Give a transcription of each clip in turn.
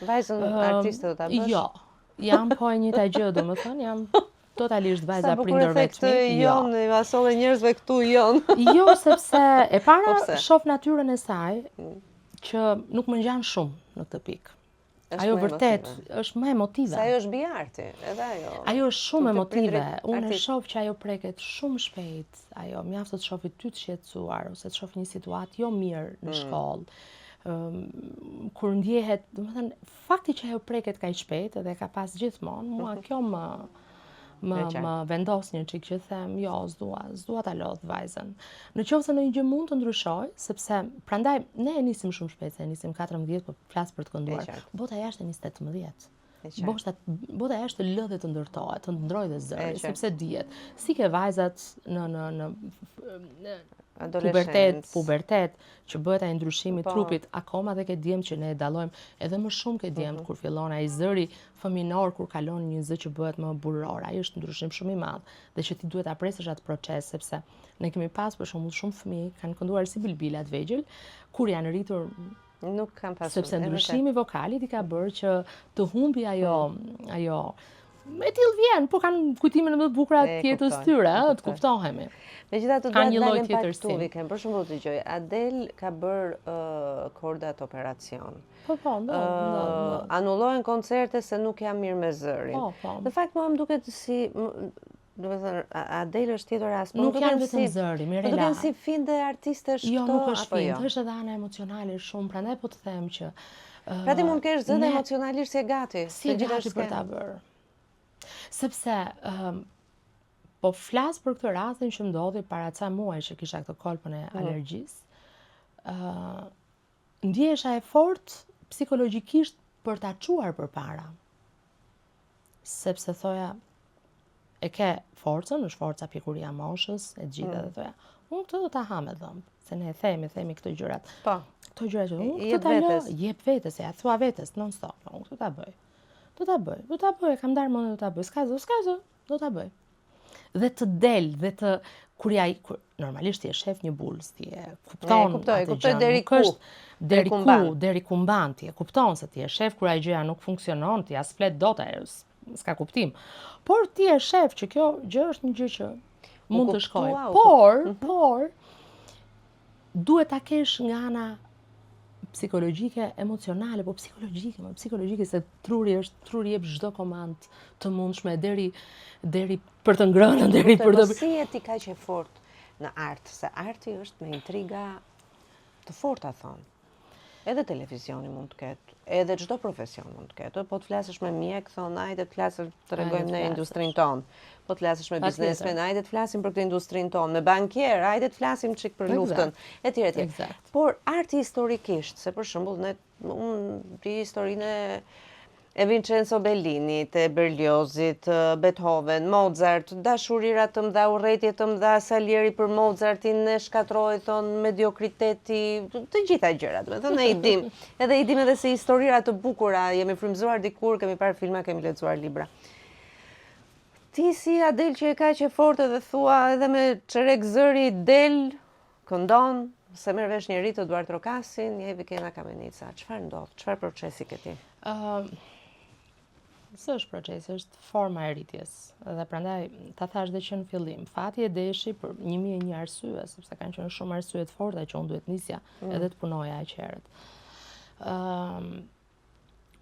Vajzën artiste do ta bësh? Jo, jam po e njëjta gjë, domethënë jam totalisht vajza Sa prindërve të mi. jon, i vasolle njerëzve këtu jon. Jo, sepse e para pse? shoh natyrën e saj që nuk më ngjan shumë në këtë pikë. Ajo vërtet është më emotive. Se ajo është bijarti, edhe ajo. Ajo është shumë emotive. Unë e shoh që ajo preket shumë shpejt. Ajo mjaftë të shohë ty të shqetësuar ose të shohë një situatë jo mirë në shkollë. Kur ndjehet, domethënë, fakti që ajo preket kaq shpejt edhe ka pas gjithmonë, mua kjo më vendos një çik që them, jo, s'dua ta lodh vajzën. Në qoftë se ndonjë gjë mund të ndryshoj, sepse prandaj ne e nisim shumë shpejt, se e nisim 14, po flas për të kënduar. Bota jashtë e nis 18. Bota jashtë lë dhe të ndërtohet, të ndrojë dhe zëri, sepse dihet. Si ke vajzat në pubertet, që bëhet ai ndryshimi i trupit, akoma dhe ke djemt që ne e dallojmë, edhe më shumë ke djemt kur fillon ai zëri fëminor kur kalon një zë që bëhet më burror. Ai është ndryshim shumë i madh dhe që ti duhet ta presësh atë proces, sepse ne kemi pas për shembull shumë fëmijë kanë kënduar si bilbila të vegjël, kur janë rritur nuk kanë pasur. Sepse ndryshimi vokalit i ka bërë që të humbi ajo me tillë vjen, po kanë kujtimin më të bukura të jetës tyre, të kuptohemi. Megjithatë do të dalim pak këtu viken. Për shembull dëgjoj, Adele ka bërë kordat operacion. Po, anullohen koncerte se nuk jam mirë me zërin. Në fakt mua më duket si do të thënë Adele është tjetër rast, nuk janë vetëm zëri, Mirela. Nuk janë si finde artistesh këto. Jo, nuk është finde, është edhe ana emocionale shumë, prandaj po të them që pra ti mund të kesh zënë emocionalisht si e gati. Si e gati për ta bërë. Sepse po flas për këtë rastin që ndodhi para ca muaj që kisha këtë kolpën e alergjisë. Ndjehesha e fortë psikologjikisht për ta çuar përpara. Sepse thoja e ke forcën, është forca pjekuria moshës, e gjitha dhe thoja, unë këtë do ta ha me dhëmb, se ne themi këto gjërat. Po. Këto gjërat që unë këtë ta lë, jep vetes, ja thua vetes non stop, unë këtë ta bëj. Do ta bëj, kam darë mendje do ta bëj. S'ka zë, do ta bëj. Dhe të del, dhe të kur normalisht ti je shef një bulës, ti e kupton. Kuptoj deri ku. Deri ku mban ti e kupton se ti je shef kur ai gjëja nuk funksionon, ti as flet dot ajo, s'ka kuptim. Por ti je shef që kjo gjë është një gjë që mund të shkojë. Por duhet ta kesh nga ana psikologjike, emocionale, po psikologjike se truri jep çdo komand të mundshme deri për të ngrënë, deri për të. Si je ti kaq e fortë në art, se arti është me intriga të forta thonë. Edhe televizioni mund të ketë, edhe çdo profesion mund të ketë. Po të flasësh me mjek, thonë, hajde të flasësh, të tregojmë në industrinë tonë. Po të flasësh me biznesmen, hajde të flasim për këtë industrinë tonë. Me bankier, hajde të flasim çik për luftën, etj. Por arti historikisht, se për shembull unë di historinë e Vincenzo Bellinit, e Berliozit, Beethoven, Mozart, dashurira të mëdha, urrëtie të mëdha, Salieri për Mozartin, ne shkatroi thonë mediokriteti, të gjitha gjërat, domethënë e dim. Edhe i dim edhe se historira të bukura, jemi frymëzuar dikur, kemi parë filma, kemi lexuar libra. Ti si Adele që e kaq e fortë dhe thua edhe me çerek zëri del, këndon, se merr vesh njëri të Duart Rokasin, jevi Kena Kamenica. Çfarë ndodh? Çfarë procesi ke ti? Së është procesi, është forma e rritjes. Dhe prandaj ta thash dhe që në fillim, fati e deshi për 1001 arsye, sepse kanë qenë shumë arsye të forta që unë duhet nisja edhe të punoja aq herët.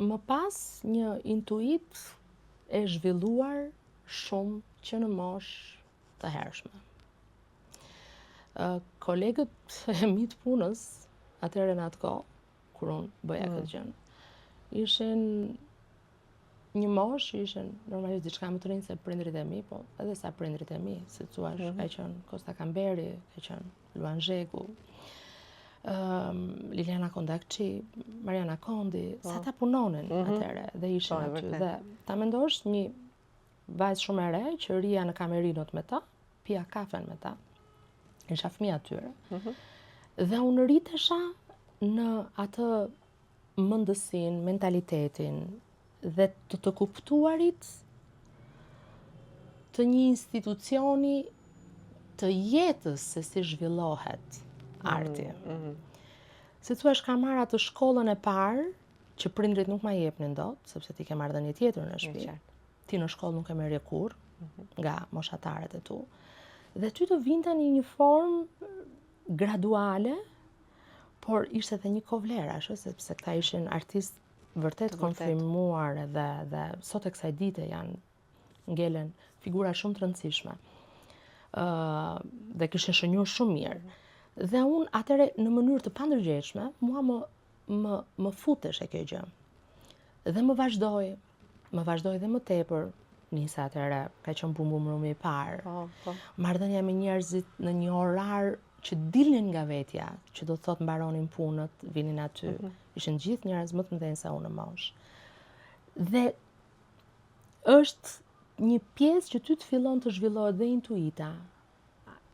Më pas një intuit e zhvilluar shumë që në moshë të hershme. Kolegët e mi të punës, atëherë në atë kohë, kur unë bëja këtë gjë, ishin një moshë, ishin normalisht diçka më të rinj se prindrit e mi, po edhe sa prindrit e mi, si thua, ka qenë Kosta Kamberi, ka qenë Luan Zheku, Liliana Kondakçi, Mariana Kondi, sa ta punonin atëherë dhe ishin aty. Dhe ta mendosh një vajzë shumë e re që rria në kamerinot me ta, pija kafen me ta, isha fëmijë atyre. Dhe unë rritesha në atë mendësinë, mentalitetin dhe të kuptuarit të një institucioni të jetës se si zhvillohet arti. Si thua, kam marrë atë shkollën e parë që prindrit nuk ma jepnin dot, sepse ti ke marrëdhënie tjetër në shtëpi. Ti në shkollë nuk e merrje kurrë nga moshatarët e tu. Dhe ty të vinte në një formë graduale, por ishte edhe një kovlerash, sepse këta ishin artistë vërtet konfirmuar dhe sot e kësaj dite janë ngelen figura shumë të rëndësishme. Dhe kishin shënjuar shumë mirë. Dhe unë atëre në mënyrë të pandërgjeshme, mua më futesh e kjo gjë. Dhe më vazhdoj dhe më tepër, nisa atëre, ka qenë bumbumrumi i parë. Marrëdhënia me njerëzit në një orar që dilnin nga vetja, që do të thotë mbaronin punët, vinin aty. Ishin gjithë njerëz më të mëdhenj se unë në moshë. Dhe është një pjesë që ty të fillon të zhvillohet dhe intuita,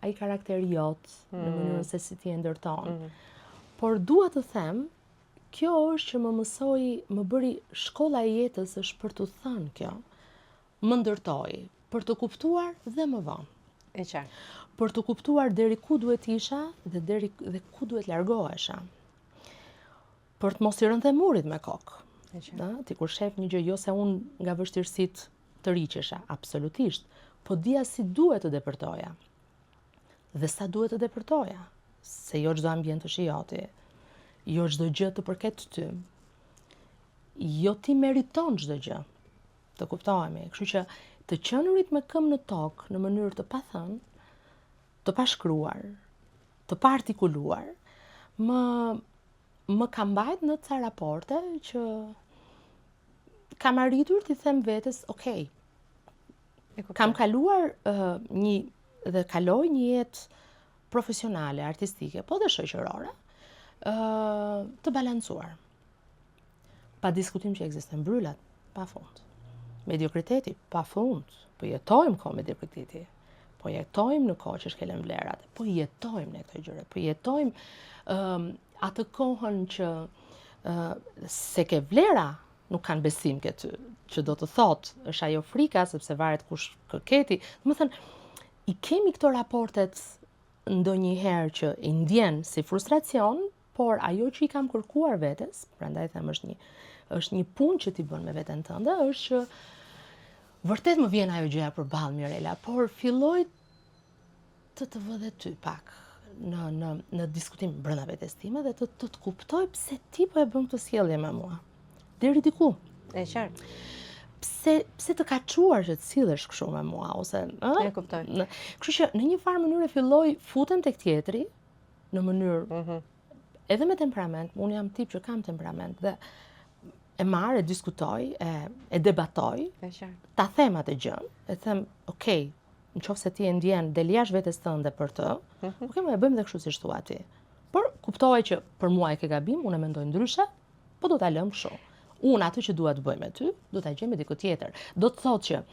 ai karakteri jot, në mënyrën se si ti e ndërton. Por dua të them, kjo është që më mësoi, më bëri shkolla e jetës është për të thënë kjo. Më ndërtoi për të kuptuar dhe më vonë. E qartë. Për të kuptuar deri ku duhet isha dhe ku duhet largohesha. Për të mos i rënë dhe murit me kokë. Ti kur shef një gjë, jo se unë nga vështirësitë të riqesha, absolutisht, po dija si duhet të depërtoja. Dhe sa duhet të depërtoja. Se jo çdo ambient të shijoti, jo çdo gjë të përket ty. Jo ti meriton çdo gjë. Të kuptohemi. Kështu që të qenurit me këmbë në tokë në mënyrë të pathënë, të pashkruar, të paartikuluar, më ka mbajt në ca raporte që kam arritur t'i them vetes, okay, kam kaluar dhe kaloj një jetë profesionale, artistike, po dhe shoqërore, të balancuar. Pa diskutim që ekzistojnë bryllat, pa fund. Mediokriteti, pa fund. Po jetojmë kohë mediokriteti. Po jetojmë në kohë që shkelen vlerat. Po jetojmë në këto gjëra. Po jetojmë atë kohën që se ke vlera nuk kanë besim ke ty, që do të thotë, është ajo frika, sepse varet kush kërketi. Do të thënë, i kemi këto raportet ndonjëherë që i ndjen si frustracion, por ajo që i kam kërkuar vetes, prandaj them është një punë që ti bën me veten tënde, është që vërtet më vjen ajo gjëja përballë, Mirela, por filloj të vë dhe ty pak në diskutim brenda vetes time dhe të kuptoj pse ti po e bën këtë sjellje me mua. Deri diku. E qartë. Pse të ka çuar që të sillesh kështu me mua ose, E kuptoj. Kështu që në një farë mënyrë filloj futem tek tjetri në mënyrë edhe me temperament, unë jam tip që kam temperament dhe e marr, e diskutoj, e debatoj, ta them atë gjën, e them, okay, nëse ti e ndjen del jashtë vetes tënde për të, okay, më e bëjmë dhe kështu siç thua ti. Por kuptoj që për mua e ke gabim, unë e mendoj ndryshe, po do ta lëm kështu. Unë atë që dua të bëj me ty, do ta gjej me diku tjetër. Do të thotë që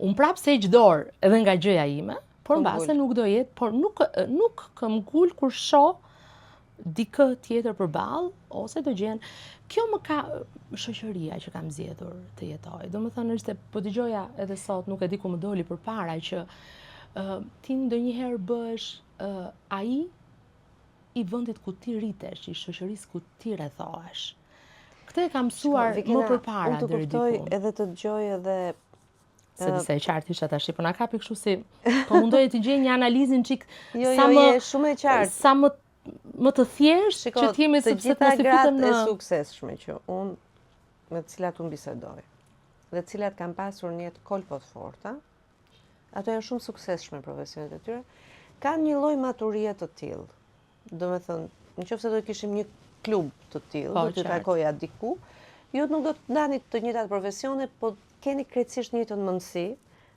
unë prapë se heq dorë edhe nga gjëja ime, por mbase nuk do jetë, por nuk kam ngul kur shoh dikë tjetër përballë ose do gjen. Kjo më ka shoqëria që kam zgjedhur të jetoj. Domethënë është po dëgjoja edhe sot, nuk e di ku më doli përpara që ti ndonjëherë bëhesh ai i vendit ku ti rritesh, i shoqërisë ku ti rrethohesh. Këtë e kam mësuar më përpara deri diku. Unë të kuptoj edhe të dëgjoj edhe se disa e qartë isha tash, po na kapi kështu si po mundoje të gjej një analizën çik sa më shumë e qartë. Sa më të thjeshtë që të jemi të gjitha gratë e suksesshme që unë me të cilat unë bisedoj dhe të cilat kanë pasur një jetë kolpo të forta, ato janë shumë suksesshme profesionet e tyre, kanë një lloj maturie të tillë. Domethënë, nëse do të kishim një klub të tillë, do të takoja diku, ju nuk do të ndani të njëjtat profesione, po keni krejtësisht një njëjtën mendësi,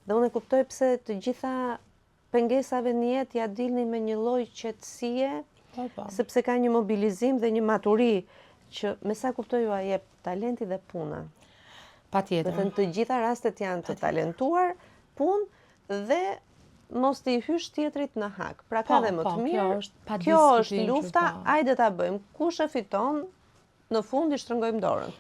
dhe unë e kuptoj pse të gjitha pengesave në jetë ja dilni me një lloj qetësie, sepse ka një mobilizim dhe një maturi që me sa kuptoj ju a jep talenti dhe puna. Patjetër. Do të të gjitha rastet janë të talentuar, punë dhe mos të i hysh tjetrit në hak. Pra ka dhe më të mirë. Kjo është lufta, hajde ta bëjmë. Kush e fiton, në fund i shtrëngojmë dorën.